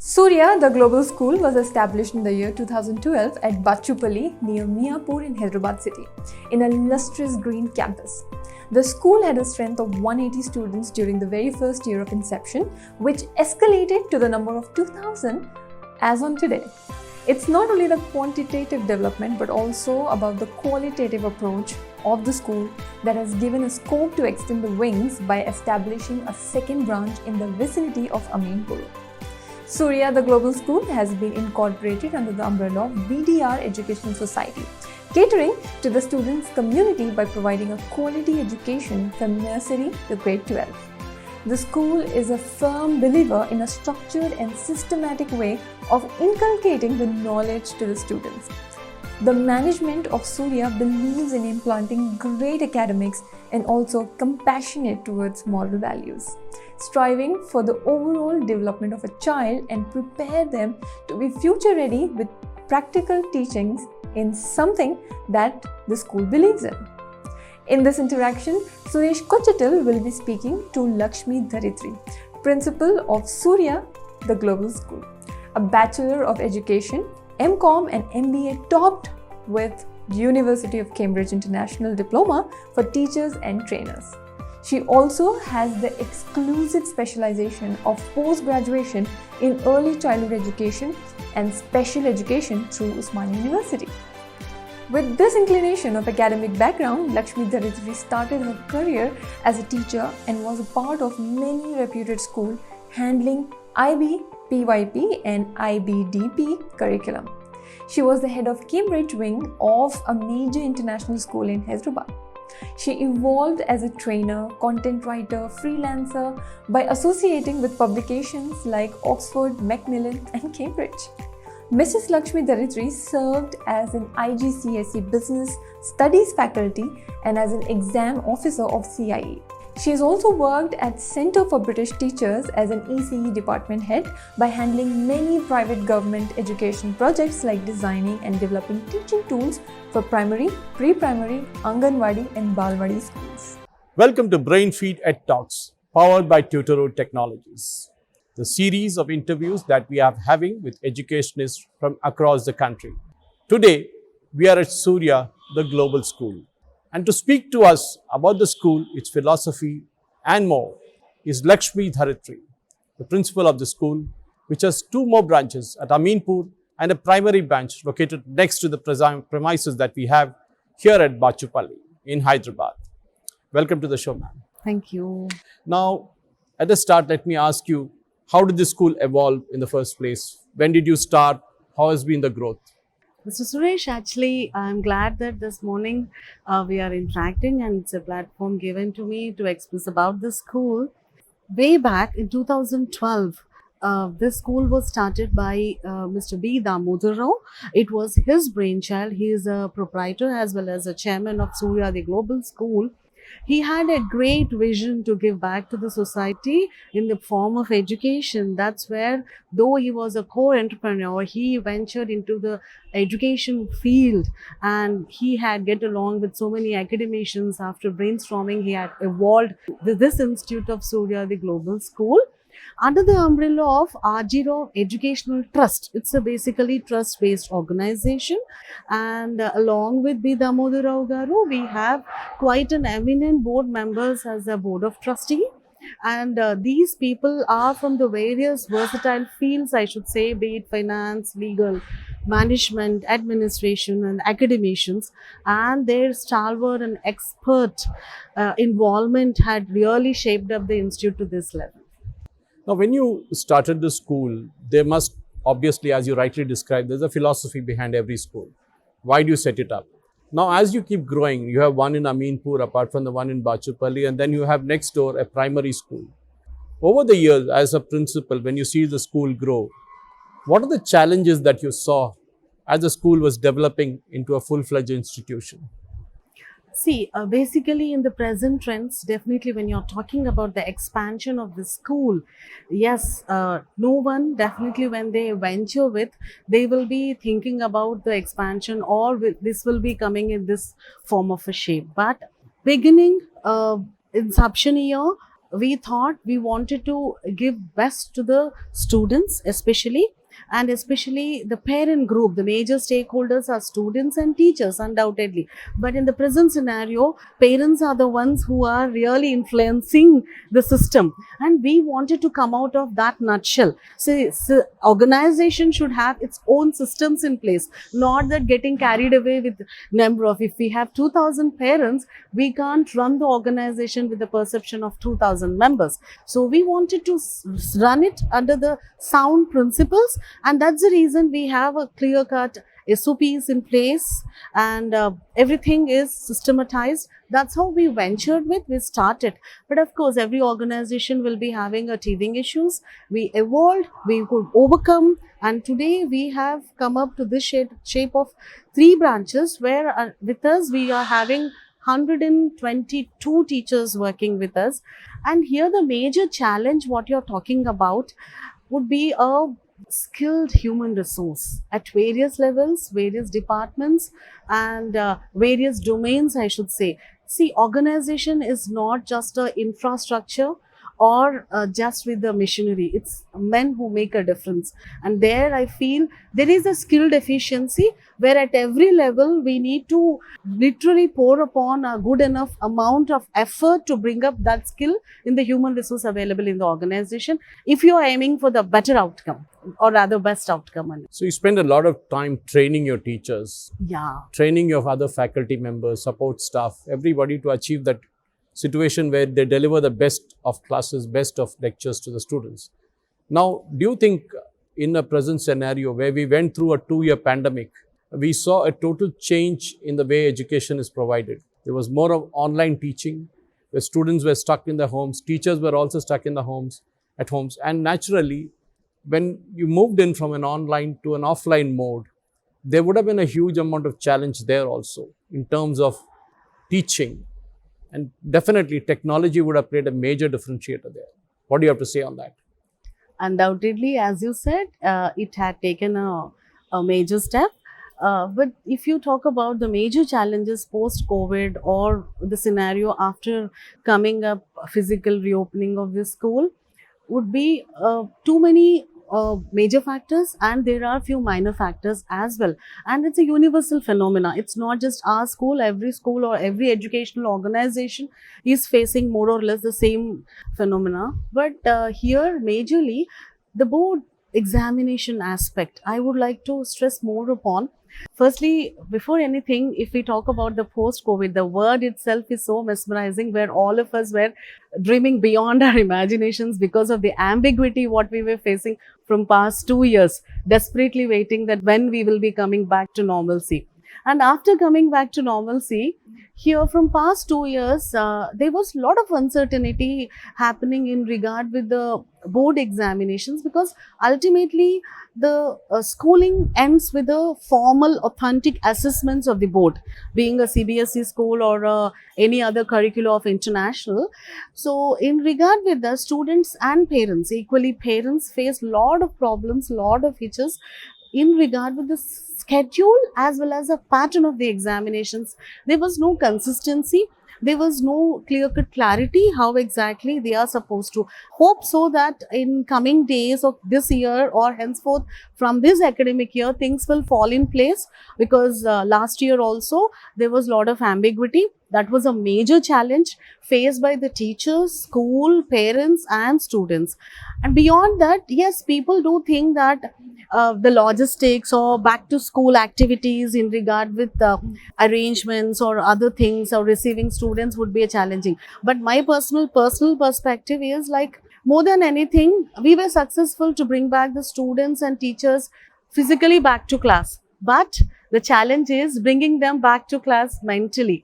Surya, the global school, was established in the year 2012 at Bachupalli near Miapur in Hyderabad city, in a lustrous green campus. The school had a strength of 180 students during the very first year of inception, which escalated to the number of 2000 as on today. It's not only the quantitative development but also about the qualitative approach of the school that has given a scope to extend the wings by establishing a second branch in the vicinity of Aminpur. Surya, the global school, has been incorporated under the umbrella of BDR Educational Society, catering to the students' community by providing a quality education from nursery to grade 12. The school is a firm believer in a structured and systematic way of inculcating the knowledge to the students. The management of Surya believes in implanting great academics and also compassionate towards moral values, striving for the overall development of a child and prepare them to be future ready with practical teachings in something that the school believes in. In this interaction, Suresh Kochatil will be speaking to Lakshmi Dharithri, principal of Surya, the global school, a Bachelor of Education, MCom and MBA topped with University of Cambridge International Diploma for teachers and trainers. She also has the exclusive specialization of post-graduation in early childhood education and special education through Usmania University. With this inclination of academic background, Lakshmi Dharithri started her career as a teacher and was a part of many reputed schools handling IB, PYP and IBDP curriculum. She was the head of Cambridge wing of a major international school in Hyderabad. She evolved as a trainer, content writer, freelancer by associating with publications like Oxford, Macmillan and Cambridge. Mrs. Lakshmi Dharithri served as an IGCSE Business Studies faculty and as an exam officer of CIE. She has also worked at Centre for British Teachers as an ECE department head by handling many private government education projects like designing and developing teaching tools for primary, pre-primary, Anganwadi and Balwadi schools. Welcome to Brainfeed EdTalks, powered by Tutoroot Technologies, the series of interviews that we are having with educationists from across the country. Today, we are at Surya, the global school. And to speak to us about the school, its philosophy and more is Lakshmi Dharithri, the principal of the school, which has two more branches at Aminpur and a primary branch located next to the premises that we have here at Bachupalli in Hyderabad. Welcome to the show, ma'am. Thank you. Now, at the start, let me ask you, how did the school evolve in the first place? When did you start? How has been the growth? Mr. Suresh, actually, I'm glad that this morning we are interacting and it's a platform given to me to express about the school. Way back in 2012, this school was started by Mr. B. Damodar Rao. It was his brainchild. He is a proprietor as well as a chairman of Surya, the global school. He had a great vision to give back to the society in the form of education. That's where, though he was a core entrepreneur, he ventured into the education field and he had get along with so many academicians. After brainstorming, he had evolved this institute of Surya, the global school, under the umbrella of Ajiro Educational Trust. It's a basically trust-based organization, and along with B. Damodar Rao Garu, we have quite an eminent board members as a board of trustee. And these people are from the various versatile fields, I should say, be it finance, legal, management, administration and academicians, and their stalwart and expert involvement had really shaped up the institute to this level. Now, when you started the school, there must obviously, as you rightly described, there's a philosophy behind every school. Why do you set it up? Now, as you keep growing, you have one in Aminpur apart from the one in Bachupalli, and then you have next door a primary school. Over the years, as a principal, when you see the school grow, what are the challenges that you saw as the school was developing into a full-fledged institution? See, basically in the present trends, definitely when you're talking about the expansion of the school, yes, no one definitely when they venture with, they will be thinking about the expansion or this will be coming in this form of a shape. But beginning inception year, we thought we wanted to give best to the students, especially, and especially the parent group. The major stakeholders are students and teachers, undoubtedly. But in the present scenario, parents are the ones who are really influencing the system, and we wanted to come out of that nutshell. So organization should have its own systems in place, not that getting carried away with number of, if we have 2000 parents, we can't run the organization with the perception of 2000 members. So we wanted to run it under the sound principles, and that's the reason we have a clear cut SOPs in place, and everything is systematized. That's how we we started. But of course, every organization will be having a teething issues. We evolved, we could overcome, and today we have come up to this shape of 3 branches where with us we are having 122 teachers working with us. And here the major challenge what you're talking about would be a skilled human resource at various levels, various departments, and various domains, I should say. See, organization is not just a infrastructure or just with the machinery. It's men who make a difference. And there I feel there is a skill deficiency where at every level we need to literally pour upon a good enough amount of effort to bring up that skill in the human resource available in the organization, if you are aiming for the better outcome, or rather best outcome. So you spend a lot of time training your teachers, Yeah. training your other faculty members, support staff, everybody to achieve that situation where they deliver the best of classes, best of lectures to the students. Now, do you think in a present scenario where we went through a 2-year pandemic, we saw a total change in the way education is provided? There was more of online teaching, where students were stuck in their homes, teachers were also stuck in the homes, and naturally, when you moved in from an online to an offline mode, there would have been a huge amount of challenge there also in terms of teaching. And definitely technology would have played a major differentiator there. What do you have to say on that? Undoubtedly, as you said, it had taken a major step. But if you talk about the major challenges post-COVID or the scenario after coming up physical reopening of the school, would be too many major factors, and there are few minor factors as well. And it's a universal phenomena. It's not just our school or every educational organization is facing more or less the same phenomena. But here majorly the board examination aspect I would like to stress more upon. Firstly, before anything, if we talk about the post-COVID, the word itself is so mesmerizing, where all of us were dreaming beyond our imaginations because of the ambiguity what we were facing from past 2 years, desperately waiting that when we will be coming back to normalcy. And after coming back to normalcy, here from past 2 years, there was a lot of uncertainty happening in regard with the board examinations, because ultimately the schooling ends with the formal authentic assessments of the board, being a CBSE school or any other curricula of international. So in regard with the students and parents, equally parents face lot of problems, lot of hitches in regard with the schedule as well as the pattern of the examinations. There was no consistency. There was no clear-cut clarity how exactly they are supposed to. Hope so that in coming days of this year or henceforth from this academic year, things will fall in place, because last year also there was a lot of ambiguity. That was a major challenge faced by the teachers, school, parents and students. And beyond that, yes, people do think that the logistics or back to school activities in regard with arrangements or other things or receiving students would be a challenging. But my personal perspective is like, more than anything, we were successful to bring back the students and teachers physically back to class. But the challenge is bringing them back to class mentally.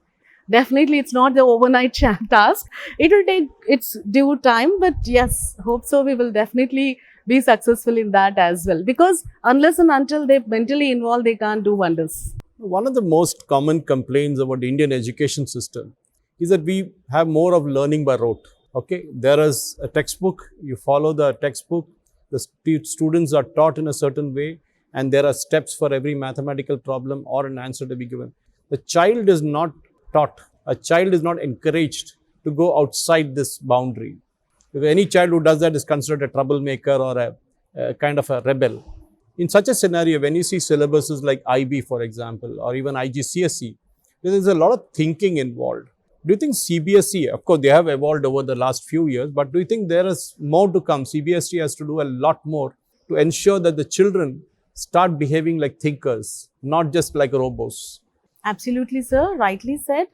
Definitely, it's not the overnight task. It will take its due time, but yes, hope so. We will definitely be successful in that as well, because unless and until they're mentally involved, they can't do wonders. One of the most common complaints about the Indian education system is that we have more of learning by rote. Okay, there is a textbook, you follow the textbook, the students are taught in a certain way, and there are steps for every mathematical problem or an answer to be given. The child is not taught, a child is not encouraged to go outside this boundary. Because any child who does that is considered a troublemaker or a kind of a rebel. In such a scenario, when you see syllabuses like IB, for example, or even IGCSE, there is a lot of thinking involved. Do you think CBSE, of course, they have evolved over the last few years, but do you think there is more to come? CBSE has to do a lot more to ensure that the children start behaving like thinkers, not just like robots. Absolutely, sir. Rightly said.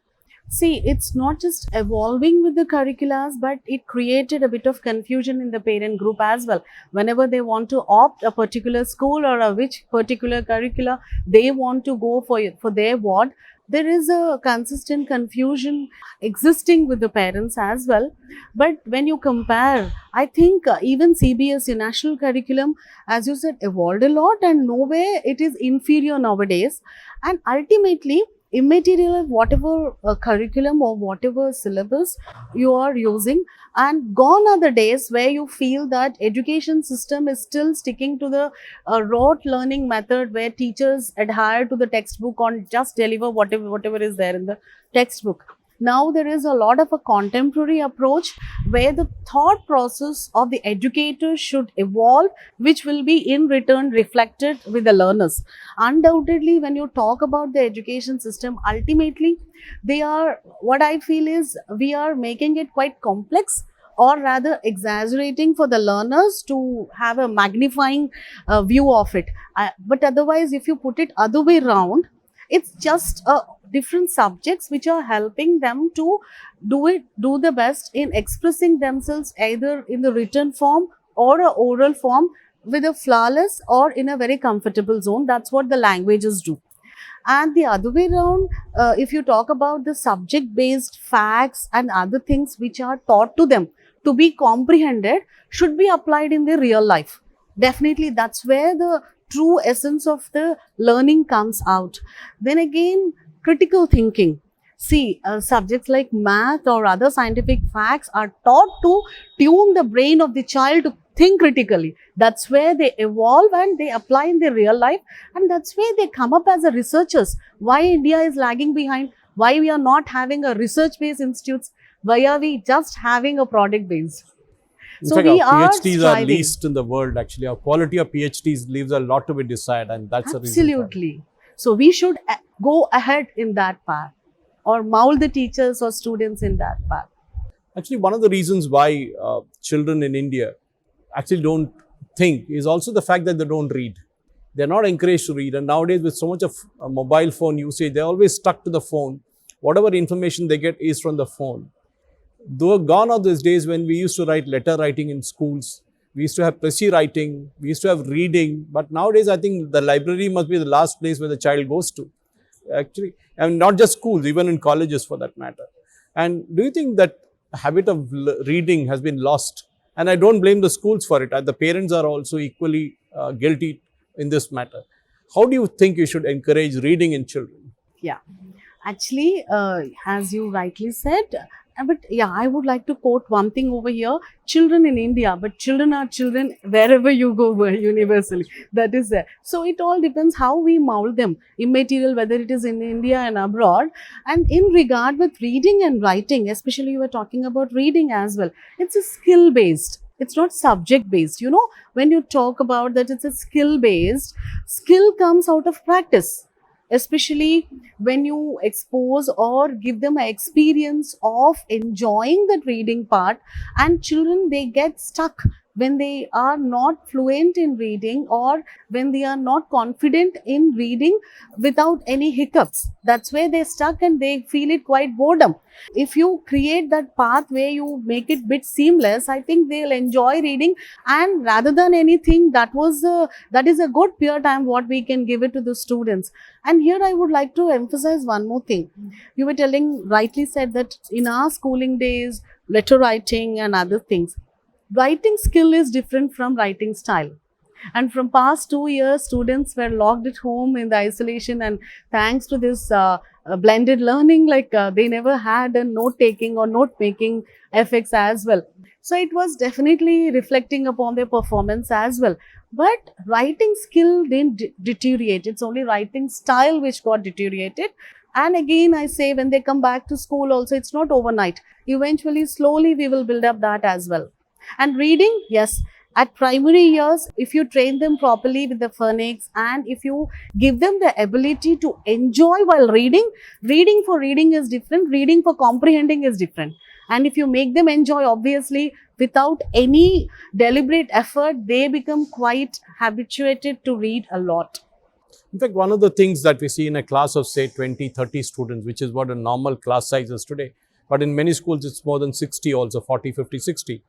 See, it's not just evolving with the curriculums, but it created a bit of confusion in the parent group as well. Whenever they want to opt a particular school or a which particular curricula they want to go for their ward, there is a consistent confusion existing with the parents as well. But when you compare, I think even CBSE national curriculum, as you said, evolved a lot, and nowhere it is inferior nowadays. And ultimately, immaterial whatever curriculum or whatever syllabus you are using, and gone are the days where you feel that education system is still sticking to the rote learning method, where teachers adhere to the textbook on just deliver whatever is there in the textbook. Now there is a lot of a contemporary approach where the thought process of the educator should evolve, which will be in return reflected with the learners. Undoubtedly, when you talk about the education system, ultimately they are, what I feel is, we are making it quite complex, or rather exaggerating for the learners to have a magnifying view of it. But otherwise, if you put it other way around, it's just different subjects which are helping them to do the best in expressing themselves, either in the written form or a oral form, with a flawless or in a very comfortable zone. That's what the languages do. And the other way around, if you talk about the subject based facts and other things which are taught to them to be comprehended, should be applied in their real life. Definitely, that's where the true essence of the learning comes out. Then again, critical thinking. See, subjects like math or other scientific facts are taught to tune the brain of the child to think critically. That's where they evolve and they apply in their real life, and that's where they come up as a researchers. Why India is lagging behind? Why we are not having a research-based institutes? Why are we just having a product-based? In So fact, we our are PhDs are striving. least in the world, actually. Our quality of PhDs leaves a lot to be desired, and that's the reason. Absolutely. So we should go ahead in that path, or mold the teachers or students in that path. Actually, one of the reasons why children in India actually don't think is also the fact that they don't read. They're not encouraged to read. And nowadays, with so much of mobile phone usage, they're always stuck to the phone. Whatever information they get is from the phone. Though gone are those days when we used to write letter writing in schools. We used to have pressy writing. We used to have reading. But nowadays, I think the library must be the last place where the child goes to. Actually, and not just schools, even in colleges for that matter. And do you think that habit of reading has been lost? And I don't blame the schools for it. The parents are also equally guilty in this matter. How do you think you should encourage reading in children? Yeah. Actually, as you rightly said, but yeah, I would like to quote one thing over here. Children in India, but children are children wherever you go, universally. That is there. So it all depends how we mold them, immaterial, whether it is in India and abroad. And in regard with reading and writing, especially you were talking about reading as well, it's a skill based. It's not subject based. You know, when you talk about that, it's a skill based. Skill comes out of practice, especially when you expose or give them an experience of enjoying that reading part. And children, they get stuck when they are not fluent in reading, or when they are not confident in reading without any hiccups. That's where they're stuck and they feel it quite boredom. If you create that path where you make it bit seamless, I think they'll enjoy reading. And rather than anything, that is a good peer time what we can give it to the students. And here I would like to emphasize one more thing. You were rightly said that in our schooling days, letter writing and other things, writing skill is different from writing style. And from past 2 years, students were locked at home in the isolation, and thanks to this blended learning, they never had a note taking or note making effects as well. So it was definitely reflecting upon their performance as well. But writing skill didn't deteriorate. It's only writing style which got deteriorated. And again, I say, when they come back to school also, it's not overnight. Eventually, slowly, we will build up that as well. And reading, yes, at primary years, if you train them properly with the phonics and if you give them the ability to enjoy while reading, reading for reading is different, reading for comprehending is different. And if you make them enjoy, obviously, without any deliberate effort, they become quite habituated to read a lot. In fact, one of the things that we see in a class of say 20, 30 students, which is what a normal class size is today, but in many schools it's more than 60 also, 40, 50, 60.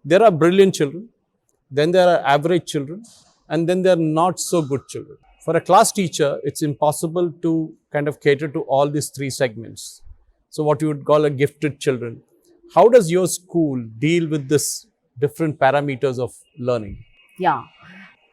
There are brilliant children, then there are average children, and then there are not so good children. For a class teacher, it's impossible to kind of cater to all these three segments. So what you would call a gifted children. How does your school deal with this different parameters of learning? Yeah.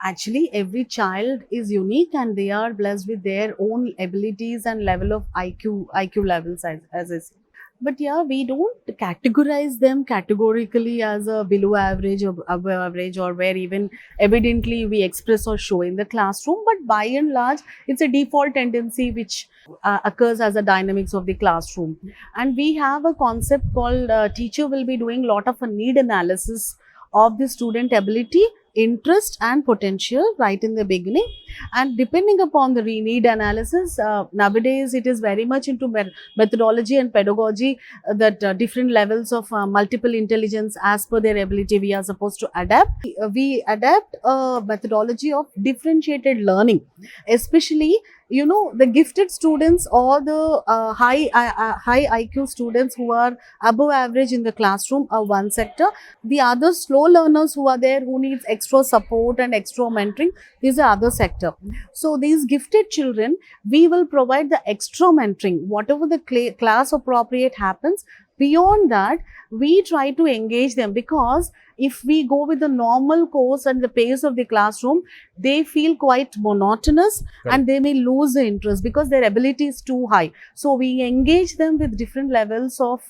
Actually, every child is unique and they are blessed with their own abilities and level of IQ levels, as I say. But yeah, we don't categorize them categorically as a below average or above average, or where even evidently we express or show in the classroom. But by and large, it's a default tendency which occurs as a dynamics of the classroom. And we have a concept called teacher will be doing a lot of a need analysis of the student ability, interest and potential right in the beginning. And depending upon the need analysis, nowadays it is very much into methodology and pedagogy, that different levels of multiple intelligence as per their ability we are supposed to adapt. We adapt a methodology of differentiated learning, especially the gifted students or the high IQ students who are above average in the classroom are one sector. The other slow learners who are there, who needs extra support and extra mentoring, is the other sector. So these gifted children, we will provide the extra mentoring, whatever the class appropriate happens. Beyond that, we try to engage them, because if we go with the normal course and the pace of the classroom, they feel quite monotonous. Right. And they may lose the interest because their ability is too high. So we engage them with different levels of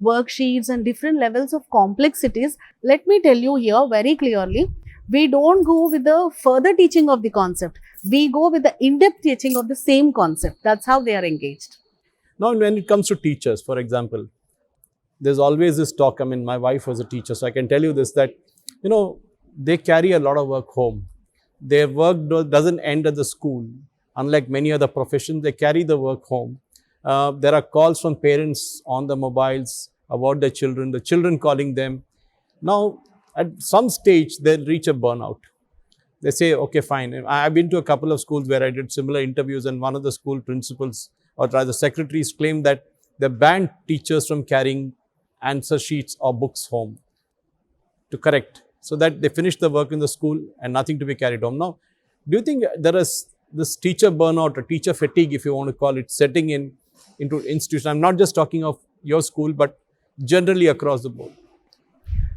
worksheets and different levels of complexities. Let me tell you here very clearly, we don't go with the further teaching of the concept. We go with the in-depth teaching of the same concept. That's how they are engaged. Now, when it comes to teachers, for example, there's always this talk. I mean, my wife was a teacher, so I can tell you this, that, they carry a lot of work home. Their work doesn't end at the school. Unlike many other professions, they carry the work home. There are calls from parents on the mobiles about the children calling them. Now, at some stage, they'll reach a burnout. They say, okay, fine. I've been to a couple of schools where I did similar interviews, and one of the school principals, or rather secretaries, claimed that they banned teachers from carrying answer sheets or books home to correct, so that they finish the work in the school and nothing to be carried home. Now, do you think there is this teacher burnout or teacher fatigue, if you want to call it, setting into institutions? I'm not just talking of your school, but generally across the board.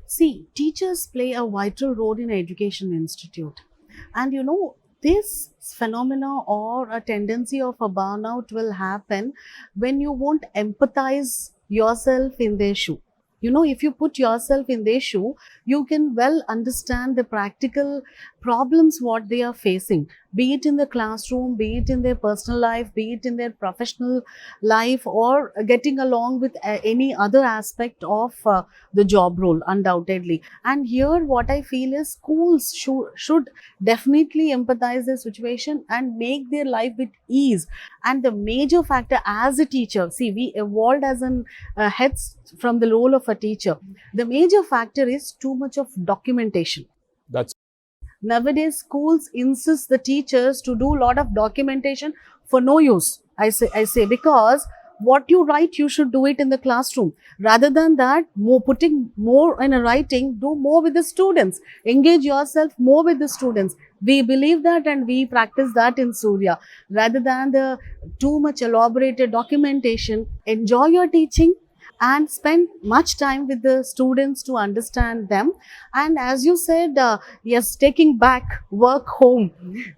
See, teachers play a vital role in education institute. And this phenomena or a tendency of a burnout will happen when you won't empathize yourself in their shoe. If you put yourself in their shoe, you can well understand the practical problems what they are facing, be it in the classroom, be it in their personal life, be it in their professional life, or getting along with any other aspect of the job role, undoubtedly. And here what I feel is schools should definitely empathize their situation and make their life with ease. And the major factor as a teacher, see, we evolved as an heads from the role of a teacher. The major factor is too much of documentation. That's Nowadays, schools insist the teachers to do a lot of documentation for no use. I say because what you write, you should do it in the classroom. Rather than that, putting more in a writing, do more with the students. Engage yourself more with the students. We believe that and we practice that in Surya. Rather than the too much elaborated documentation, enjoy your teaching and spend much time with the students to understand them. And as you said, yes, taking back work home.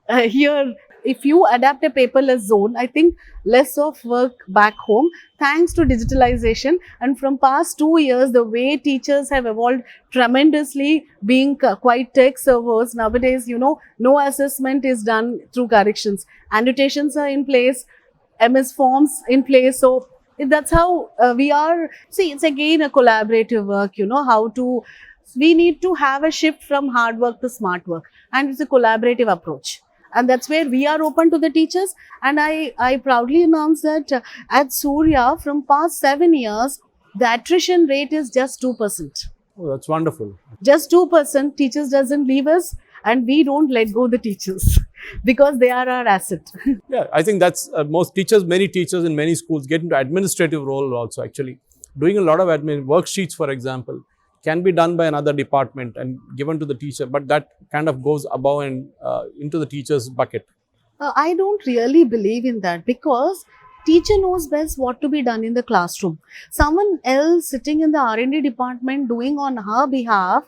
Here, if you adapt a paperless zone, I think less of work back home, thanks to digitalization. And from past 2 years, the way teachers have evolved tremendously, being quite tech servers. Nowadays, no assessment is done through corrections. Annotations are in place, MS forms in place. So that's how we are. See, it's again a collaborative work, how to we need to have a shift from hard work to smart work, and it's a collaborative approach. And that's where we are open to the teachers. And I proudly announce that at Surya, from past 7 years, the attrition rate is just 2%. Oh, that's wonderful. Just 2%. Teachers doesn't leave us, and we don't let go the teachers because they are our asset. Yeah, I think that's most teachers, many teachers in many schools get into administrative role also actually. Doing a lot of admin, worksheets for example, can be done by another department and given to the teacher, but that kind of goes above and into the teacher's bucket. I don't really believe in that, because teacher knows best what to be done in the classroom. Someone else sitting in the R&D department doing on her behalf,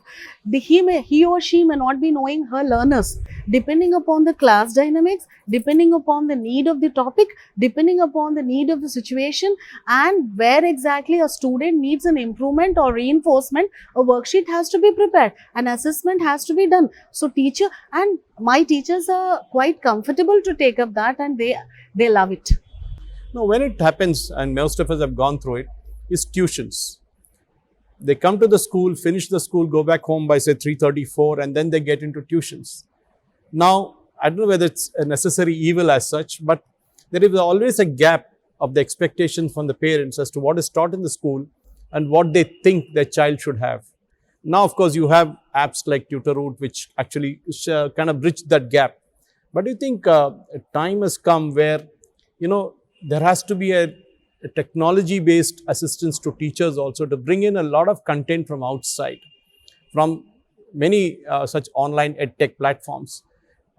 he or she may not be knowing her learners. Depending upon the class dynamics, depending upon the need of the topic, depending upon the need of the situation, and where exactly a student needs an improvement or reinforcement, a worksheet has to be prepared, an assessment has to be done. So teacher and my teachers are quite comfortable to take up that, and they love it. Now, when it happens, and most of us have gone through it, is tuitions. They come to the school, finish the school, go back home by say 3:34, and then they get into tuitions. Now, I don't know whether it's a necessary evil as such, but there is always a gap of the expectations from the parents as to what is taught in the school and what they think their child should have. Now, of course, you have apps like Tutoroot, which actually kind of bridge that gap. But do you think a time has come where, there has to be a technology-based assistance to teachers also to bring in a lot of content from outside, from many such online edtech platforms,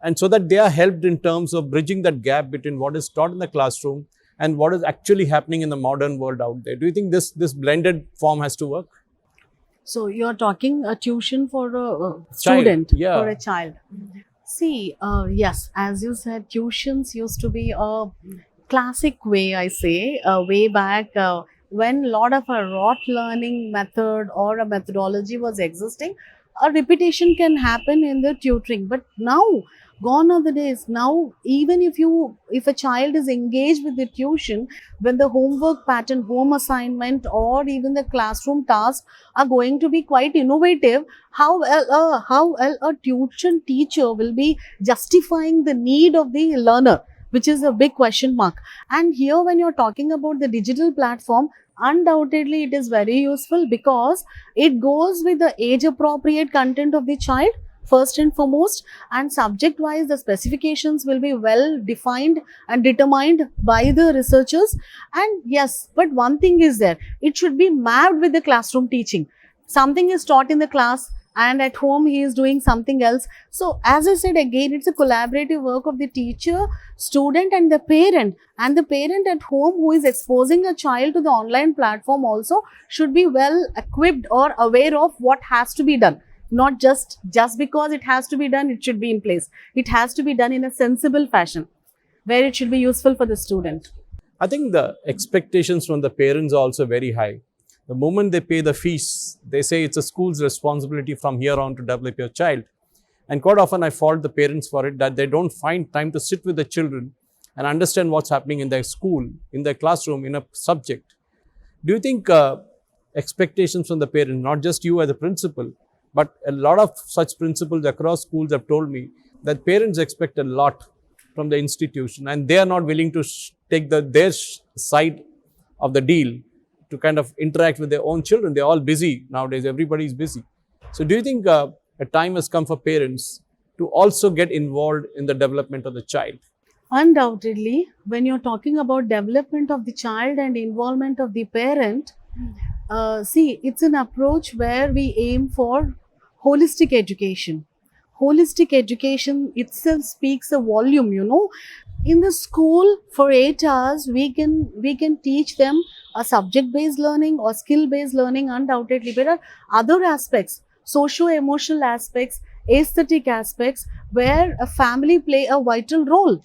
and so that they are helped in terms of bridging that gap between what is taught in the classroom and what is actually happening in the modern world out there? Do you think this blended form has to work? So you're talking a tuition for a student, yeah. for a child. See, yes, as you said, tuitions used to be a classic way, I say, way back when a lot of a rote learning method or a methodology was existing. A repetition can happen in the tutoring, but now, gone are the days. Now, even if a child is engaged with the tuition, when the homework pattern, home assignment, or even the classroom tasks are going to be quite innovative, how well a tuition teacher will be justifying the need of the learner, which is a big question mark. And here, when you're talking about the digital platform, undoubtedly it is very useful, because it goes with the age appropriate content of the child first and foremost, and subject wise the specifications will be well defined and determined by the researchers. And yes, but one thing is there, it should be mapped with the classroom teaching. Something is taught in the class, and at home he is doing something else. So as I said again, it's a collaborative work of the teacher, student, and the parent. And the parent at home who is exposing a child to the online platform also should be well equipped or aware of what has to be done. Not just because it has to be done, it should be in place. It has to be done in a sensible fashion where it should be useful for the student. I think the expectations from the parents are also very high. The moment they pay the fees, they say it's a school's responsibility from here on to develop your child. And quite often I fault the parents for it, that they don't find time to sit with the children and understand what's happening in their school, in their classroom, in a subject. Do you think expectations from the parents, not just you as a principal, but a lot of such principals across schools have told me that parents expect a lot from the institution and they are not willing to take their side of the deal to kind of interact with their own children. They're all busy nowadays. Everybody is busy. So do you think a time has come for parents to also get involved in the development of the child? Undoubtedly, when you're talking about development of the child and involvement of the parent, see, it's an approach where we aim for holistic education. Holistic education itself speaks a volume, In the school, for 8 hours, we can teach them a subject-based learning or skill-based learning, undoubtedly. There are other aspects, socio-emotional aspects, aesthetic aspects, where a family play a vital role.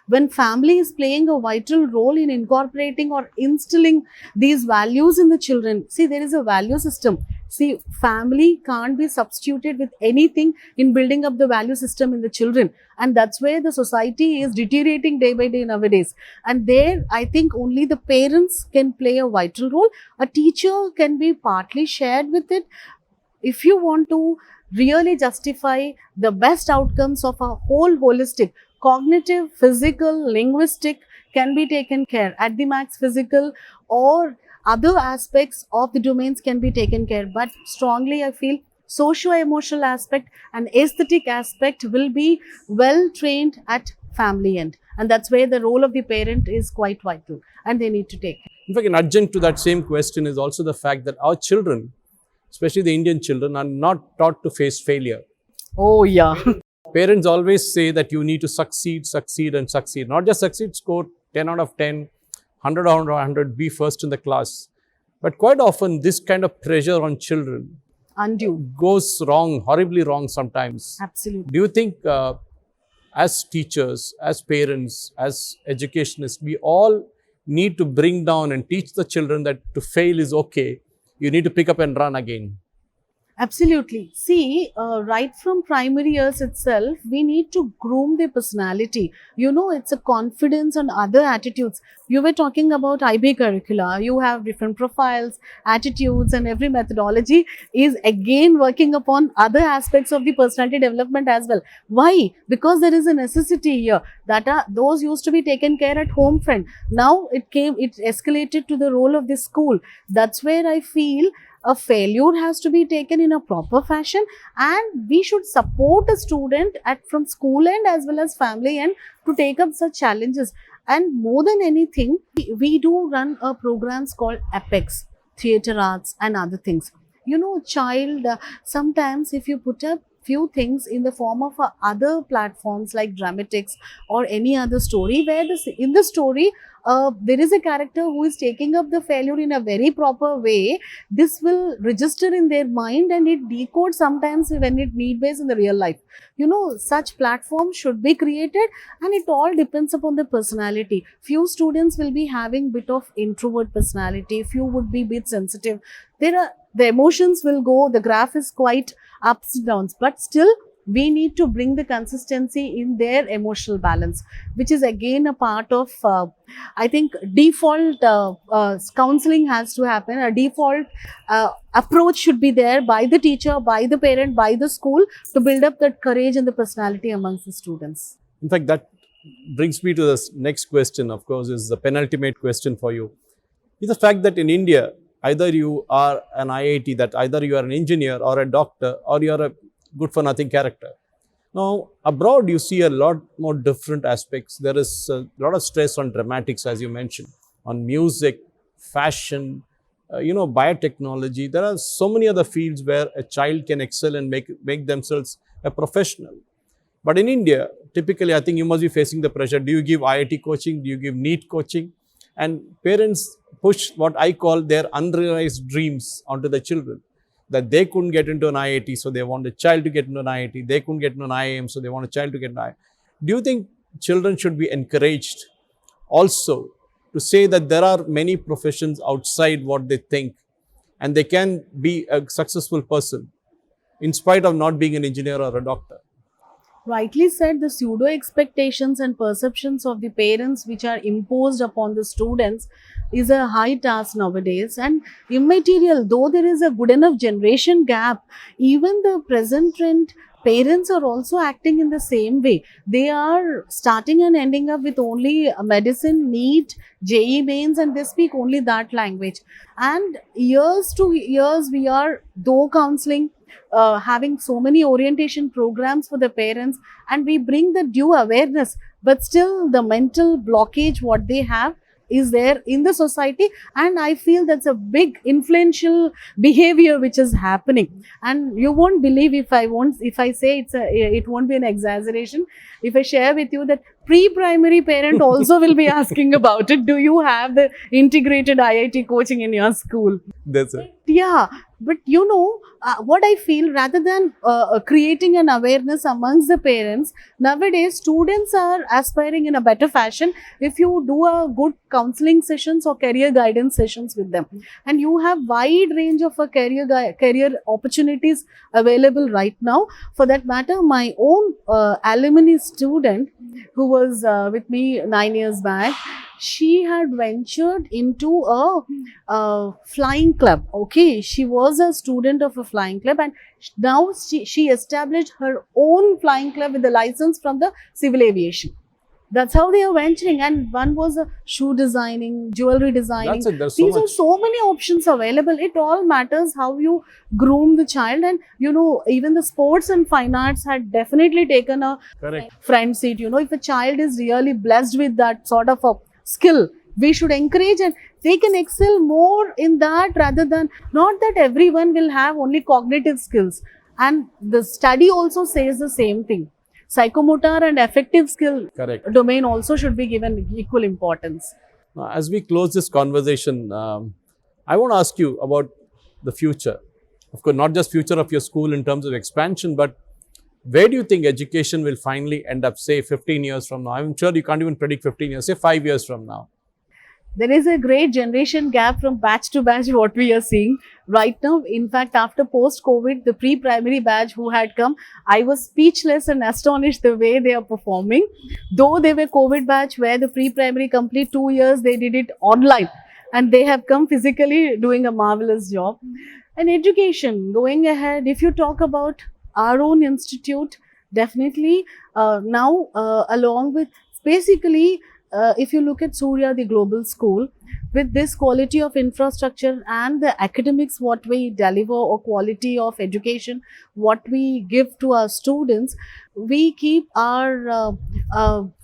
When family is playing a vital role in incorporating or instilling these values in the children, see, there is a value system. See, family can't be substituted with anything in building up the value system in the children. And that's where the society is deteriorating day by day nowadays. And there, I think only the parents can play a vital role. A teacher can be partly shared with it. If you want to really justify the best outcomes of a whole holistic, cognitive, physical, linguistic can be taken care at the max, physical or other aspects of the domains can be taken care, but strongly I feel socio-emotional aspect and aesthetic aspect will be well trained at family end, and that's where the role of the parent is quite vital and they need to take. In fact, an adjunct to that same question is also the fact that our children, especially the Indian children, are not taught to face failure. Oh yeah. Parents always say that you need to succeed, succeed, and succeed. Not just succeed, score 10 out of 10, 100 out of 100, be first in the class. But quite often, this kind of pressure on children Undue. goes wrong, horribly wrong sometimes. Absolutely. Do you think as teachers, as parents, as educationists, we all need to bring down and teach the children that to fail is okay. You need to pick up and run again. Absolutely. See, right from primary years itself, we need to groom their personality. You know, it's a confidence and other attitudes. You were talking about IB curricula. You have different profiles, attitudes, and every methodology is again working upon other aspects of the personality development as well. Why? Because there is a necessity here that those used to be taken care at home front. Now it escalated to the role of the school. That's where I feel a failure has to be taken in a proper fashion, and we should support a student from school end as well as family end to take up such challenges. And more than anything, we do run programs called Apex, theatre arts and other things. You know, child, sometimes if you put up few things in the form of other platforms like dramatics or any other story, where in the story there is a character who is taking up the failure in a very proper way, this will register in their mind and it decodes sometimes when it need base in the real life. You know, such platforms should be created, and it all depends upon the personality. Few students will be having bit of introvert personality, few would be bit sensitive. The emotions will go, the graph is quite ups and downs, but still we need to bring the consistency in their emotional balance, which is again a part of I think default counseling has to happen. A default approach should be there by the teacher, by the parent, by the school, to build up that courage and the personality amongst the students. In fact, that brings me to the next question, of course, is the penultimate question for you. Is the fact that in India, either you are an IIT, that either you are an engineer or a doctor, or you are a good for nothing character. Now, abroad, you see a lot more different aspects. There is a lot of stress on dramatics, as you mentioned, on music, fashion, biotechnology. There are so many other fields where a child can excel and make themselves a professional. But in India, typically, I think you must be facing the pressure. Do you give IIT coaching? Do you give NEET coaching? And parents push what I call their unrealized dreams onto the children, that they couldn't get into an IIT, so they want a child to get into an IIT. They couldn't get into an IIM, so they want a child to get into an IIM. Do you think children should be encouraged also to say that there are many professions outside what they think, and they can be a successful person in spite of not being an engineer or a doctor? Rightly said, the pseudo expectations and perceptions of the parents which are imposed upon the students is a high task nowadays, and immaterial. Though there is a good enough generation gap, even the present trend, parents are also acting in the same way. They are starting and ending up with only medicine, NEET, JEE mains, and they speak only that language. And years to years, we are, though counseling, having so many orientation programs for the parents, and we bring the due awareness, but still the mental blockage what they have is there in the society, and I feel that's a big influential behavior which is happening. And you won't believe if I say it won't be an exaggeration if I share with you that pre-primary parent also will be asking about it. Do you have the integrated IIT coaching in your school? That's it. Yeah, but you know, what I feel, rather than creating an awareness amongst the parents, nowadays students are aspiring in a better fashion if you do a good counseling sessions or career guidance sessions with them. And you have wide range of career opportunities available right now. For that matter, my own alumni student who was with me 9 years back, she had ventured into a flying club. Okay, she was a student of a flying club, and now she established her own flying club with a license from the civil aviation. That's how they are venturing. And one was a shoe designing, jewelry designing. That's it. There's These are so many options available. It all matters how you groom the child. And even the sports and fine arts had definitely taken a correct front seat. If a child is really blessed with that sort of a skill, we should encourage, and they can excel more in that, rather than, not that everyone will have only cognitive skills. And the study also says the same thing. Psychomotor and affective skill correct domain also should be given equal importance. Now, as we close this conversation, I want to ask you about the future. Of course, not just future of your school in terms of expansion, but where do you think education will finally end up, say 15 years from now? I'm sure you can't even predict 15 years, say 5 years from now. There is a great generation gap from batch to batch, what we are seeing right now. In fact, after post-COVID, the pre-primary batch who had come, I was speechless and astonished the way they are performing. Though they were COVID batch where the pre-primary complete 2 years, they did it online, and they have come physically doing a marvelous job. And education, going ahead, if you talk about our own institute, definitely now along with basically, if you look at Surya, the global school, with this quality of infrastructure and the academics, what we deliver, or quality of education, what we give to our students, we keep our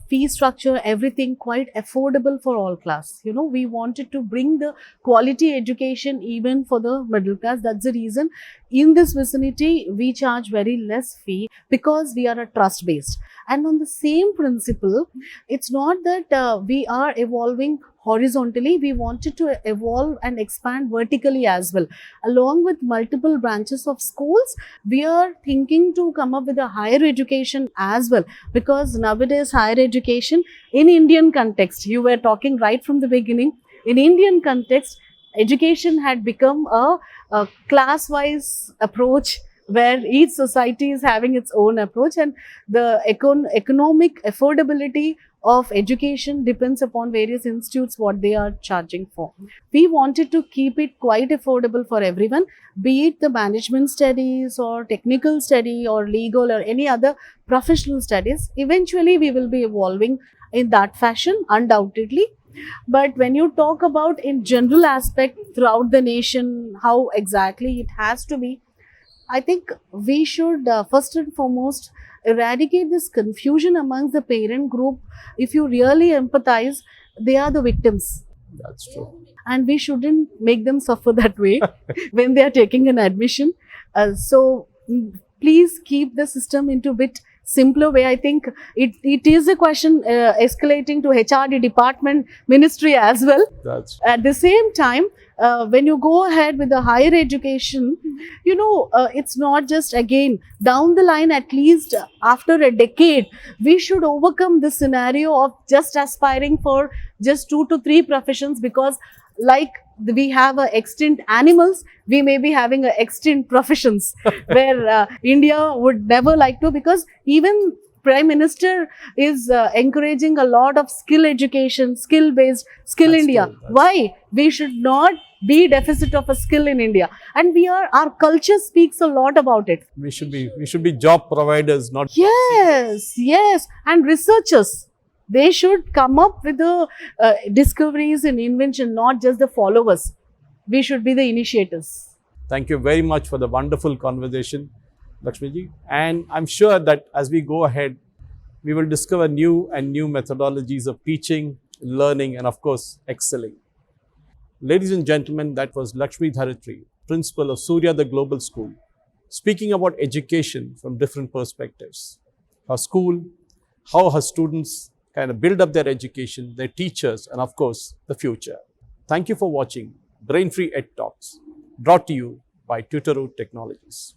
fee structure, everything quite affordable for all class. We wanted to bring the quality education even for the middle class. That's the reason in this vicinity we charge very less fee, because we are a trust based. And on the same principle, it's not that we are evolving horizontally, we wanted to evolve and expand vertically as well. Along with multiple branches of schools, we are thinking to come up with a higher education as well, because nowadays higher education in Indian context, you were talking right from the beginning, in Indian context, education had become a class-wise approach, where each society is having its own approach, and the economic affordability of education depends upon various institutes what they are charging for. We wanted to keep it quite affordable for everyone, be it the management studies or technical study or legal or any other professional studies. Eventually we will be evolving in that fashion, undoubtedly. But when you talk about in general aspect throughout the nation, how exactly it has to be, I think we should first and foremost eradicate this confusion amongst the parent group. If you really empathize, they are the victims. That's true. And we shouldn't make them suffer that way when they are taking an admission. So please keep the system into a bit simpler way. I think it is a question escalating to HRD department, ministry as well. That's At the same time, when you go ahead with the higher education, it's not just again down the line, at least after a decade, we should overcome this scenario of just aspiring for just 2 to 3 professions, because like we have extinct animals, we may be having extinct professions where India would never like to, because even Prime Minister is encouraging a lot of skill education, skill-based, skill That's India. true. Why? We should not be deficit of a skill in India. And our culture speaks a lot about it. we should be job providers, not Yes. And researchers, they should come up with the discoveries and invention, not just the followers. We should be the initiators. Thank you very much for the wonderful conversation, Lakshmi ji. And I'm sure that as we go ahead, we will discover new methodologies of teaching, learning, and of course, excelling. Ladies and gentlemen, that was Lakshmi Dharithri, principal of Surya the Global School, speaking about education from different perspectives. Her school, how her students kind of build up their education, their teachers, and of course, the future. Thank you for watching Brainfeed EdTalks, brought to you by Tutoroot Technologies.